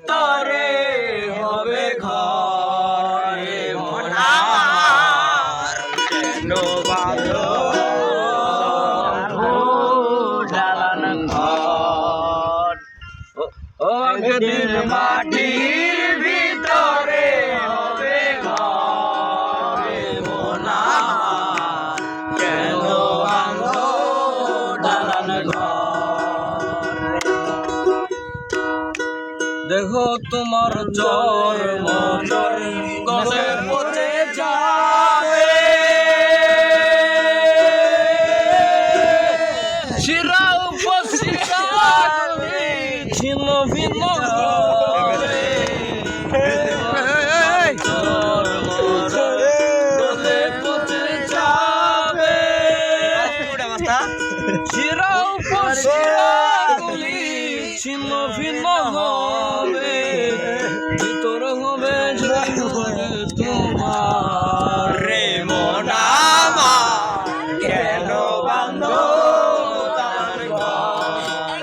ভিতরে হবে ঘরে মন আমার কেন বাঁধো ঢালান ঘর ও একদিন মাটির ভিতরে হবে ঘরে মন আমার কেন বাঁধো ঢালান ঘর দেখো তোমার জ্বর মজর গলে পচে যাবে শিরা উপশিরা ছিন্ন ভিন্ন হবে জ্বর মজর গলে পচে যাবে শিরা উপশিরা গুলি ছিন্ন ভিন্ন হবে ভিতর হবে তোমার রে মন আমার কেন বাঁধো তার ঘর